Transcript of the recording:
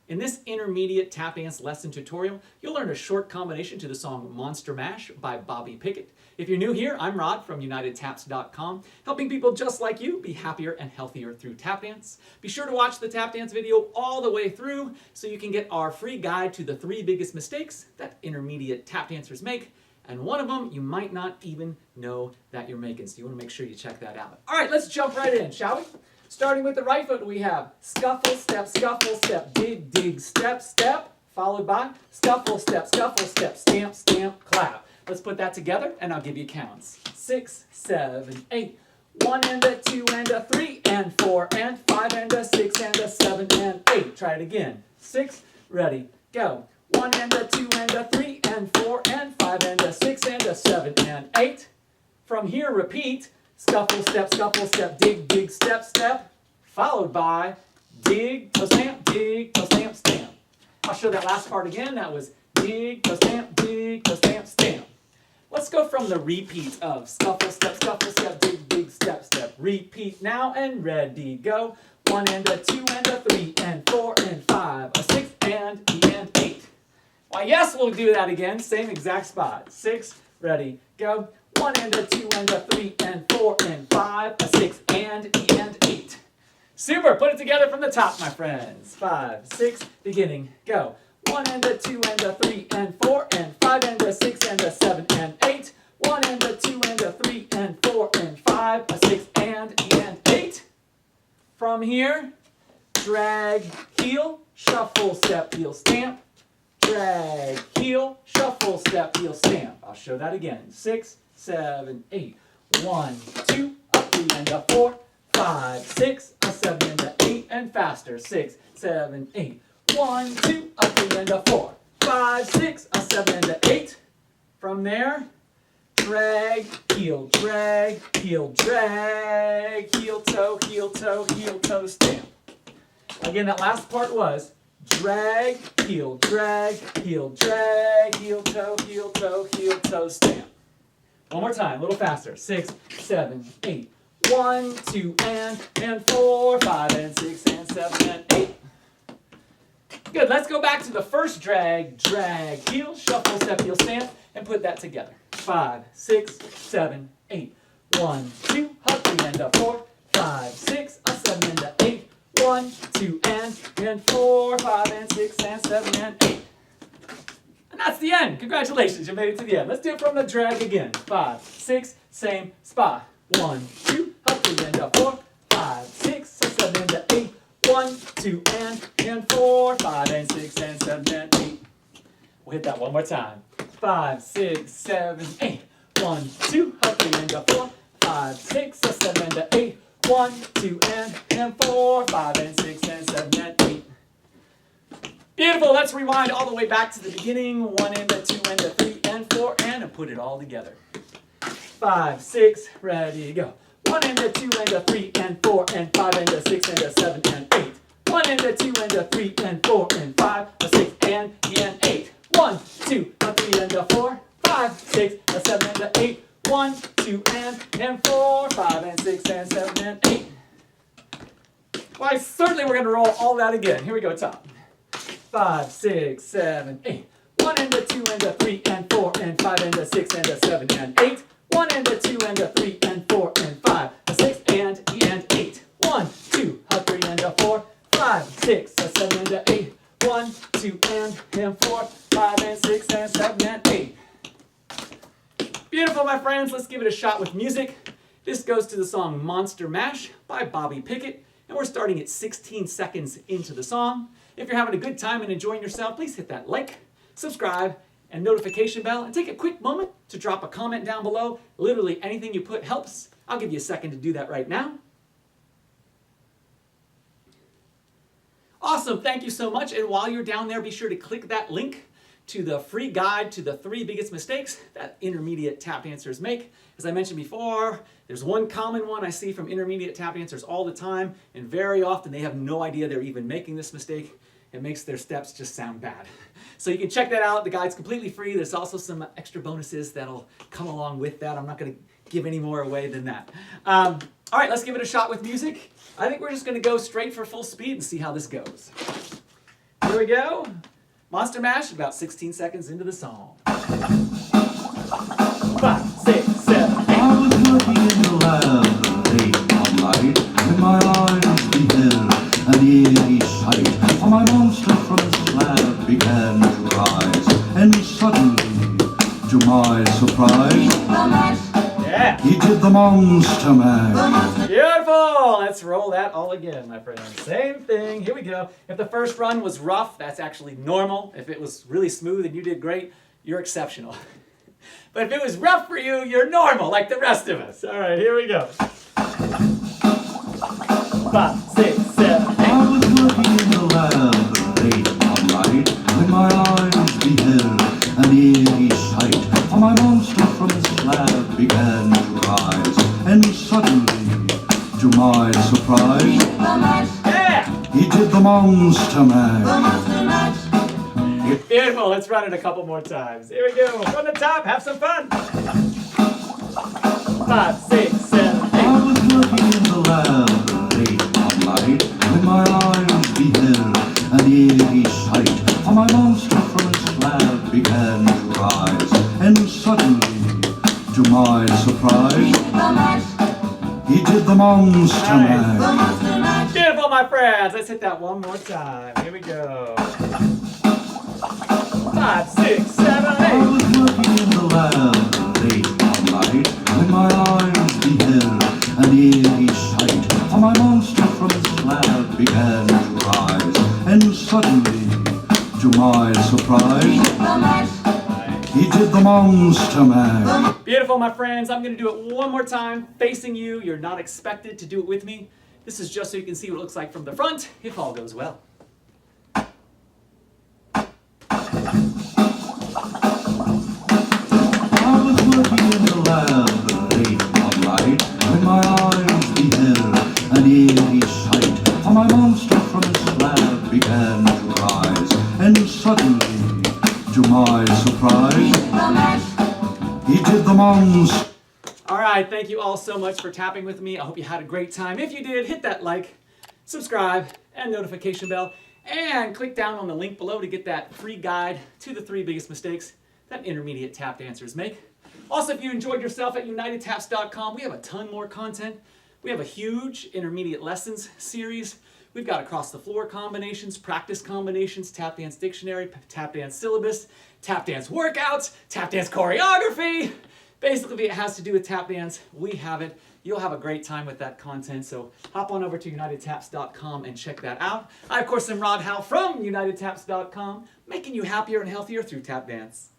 In this intermediate tap dance lesson tutorial, you'll learn a short combination to the song Monster Mash by Bobby Pickett. If you're new here, I'm Rod from UnitedTaps.com, helping people just like you be happier and healthier through tap dance. Be sure to watch the tap dance video all the way through so you can get our free guide to the 3 biggest mistakes that intermediate tap dancers make. And one of them you might not even know that you're making, so you want to make sure you check that out. All right, let's jump right in, shall we? Starting with the right foot, we have scuffle, step, dig, dig, step, step, followed by scuffle, step, stamp, stamp, clap. Let's put that together, and I'll give you counts. 6, 7, 8. 1 and a 2 and a 3 and 4 and 5 and a 6 and a 7 and 8. Try it again. 6, ready, go. 1 and a 2 and a 3 and 4 and 5 and a 6 and a 7 and 8. From here, repeat. Scuffle, step, dig, dig, step, step, followed by dig, toe, stamp, stamp. I'll show that last part again. That was dig, toe, stamp, stamp. Let's go from the repeat of scuffle, step, dig, dig, step, step. Repeat now and ready, go. 1 and a 2 and a 3 and 4 and 5, a 6 and 8. Why, yes, we'll do that again. Same exact spot. 6, ready, go. 1 and a 2 and a 3 and 4 and 5, a 6 and 8. Super! Put it together from the top, my friends. 5, 6, beginning, go. 1 and a 2 and a 3 and 4 and 5 and a 6 and a 7 and 8. 1 and a 2 and a 3 and 4 and 5, a 6 and 8. From here, drag, heel, shuffle, step, heel, stamp. Drag, heel, shuffle, step, heel, stamp. I'll show that again. 6, 7, 8. 1, 2, a 3 and a 4, 5, 6, a 7 and a 8, and faster. 6, 7, 8. 1, 2, a 3 and a 4, 5, 6, a 7 and a 8. From there, drag, heel, heel, toe, stamp. Again, that last part was drag, heel, toe, stamp. One more time, a little faster. 6, 7, 8. 1, 2, and 4, 5, and 6, and 7, and 8. Good, let's go back to the first drag, heel, shuffle, step, heel, stamp, and put that together. 5, 6, 7, 8. 1, 2, a 3 and a 4, 5, 6, a 7 and a 8. 1, 2, and 4, 5, and 6, and 7, and 8. And that's the end. Congratulations, you made it to the end. Let's do it from the drag again. 5, 6, same spot. 1, 2, a 3 and a 4, 5, 6, a 7 and a 8. 1, 2, and 4, 5, and 6, and 7, and 8. We'll hit that one more time. 5, 6, 7, 8. 1, 2, a 3 and a 4, 5, 6, a 7 and a 8. 1, 2, and 4, 5, and 6, and 7, and 8. Beautiful. Let's rewind all the way back to the beginning. 1 and a 2 and a 3 and 4 and put it all together. 5, 6, ready, go. 1 and a 2 and a 3 and 4 and 5 and a 6 and a 7 and 8. 1 and a 2 and a 3 and 4 and 5, a 6 and 8. 1, 2, a 3 and a 4, 5, 6, a 7 and a 8. 1, 2, and 4, 5, and 6, and 7, and 8. Why, certainly we're going to roll all that again. Here we go, top. 5, 6, 7, 8. 1 and a 2 and a 3 and 4 and 5 and a 6 and a 7 and 8. 1 and a 2 and a 3 and 4 and 5, a 6 and 8. 1, 2, a 3 and a 4, 5, 6, a 7 and a 8. 1, 2, and 4, 5, and 6, and 7, and 8. Beautiful, my friends. Let's give it a shot with music. This goes to the song Monster Mash by Bobby Pickett, and we're starting at 16 seconds into the song. If you're having a good time and enjoying yourself, please hit that like, subscribe, and notification bell, and take a quick moment to drop a comment down below. Literally anything you put helps. I'll give you a second to do that right now. Awesome, thank you so much. And while you're down there, be sure to click that link to the free guide to the 3 biggest mistakes that intermediate tap dancers make. As I mentioned before, there's one common one I see from intermediate tap dancers all the time, and very often they have no idea they're even making this mistake. It makes their steps just sound bad. So you can check that out. The guide's completely free. There's also some extra bonuses that'll come along with that. I'm not going to give any more away than that. All right, let's give it a shot with music. I think we're just going to go straight for full speed and see how this goes. Here we go. Monster Mash, about 16 seconds into the song. 5, 6, 7, 8. I was working in the lab late one night, when my eyes beheld an eerie sight. For my monster from the slab began to rise, and suddenly, to my surprise, Yeah. he did the monster mash. Beautiful! Let's roll that all again, my friends. Same thing. Here we go. If the first run was rough, that's actually normal. If it was really smooth and you did great, you're exceptional. But if it was rough for you, you're normal, like the rest of us. All right, here we go. 5, 6, 7, 8. I was working in the lab late one night, when my eyes beheld an eerie sight. For my monster from the slab began to rise, and suddenly, to my surprise, Yeah! he did the monster mash. Beautiful. Let's run it a couple more times. Here we go. From the top, have some fun. 5, 6, 7, 8. I was working in the lab late one night, when my eyes beheld an eerie sight. For my monster from the slab began to rise, and suddenly, to my surprise, he did the monster mash. Beautiful, my friends. Let's hit that one more time. Here we go. 5, 6, 7, I 8. was working in the lab late one night, when my eyes beheld an eerie sight. For my monster from the slab began to rise, and suddenly, to my surprise, he did the monster mash. Beautiful, my friends. I'm going to do it one more time, facing you. You're not expected to do it with me. This is just so you can see what it looks like from the front, if all goes well. I was working in the lab late one night, when my eyes beheld an eerie sight. For my monster from the slab began to rise, and suddenly, to my surprise, he did the monster. All right, thank you all so much for tapping with me. I hope you had a great time. If you did, hit that like, subscribe, and notification bell, and click down on the link below to get that free guide to the 3 biggest mistakes that intermediate tap dancers make. Also, if you enjoyed yourself at UnitedTaps.com, we have a ton more content. We have a huge intermediate lessons series. We've got across the floor combinations, practice combinations, tap dance dictionary, tap dance syllabus, tap dance workouts, tap dance choreography. Basically, if it has to do with tap dance, we have it. You'll have a great time with that content, so hop on over to UnitedTaps.com and check that out. I, of course, am Rod Howe from UnitedTaps.com, making you happier and healthier through tap dance.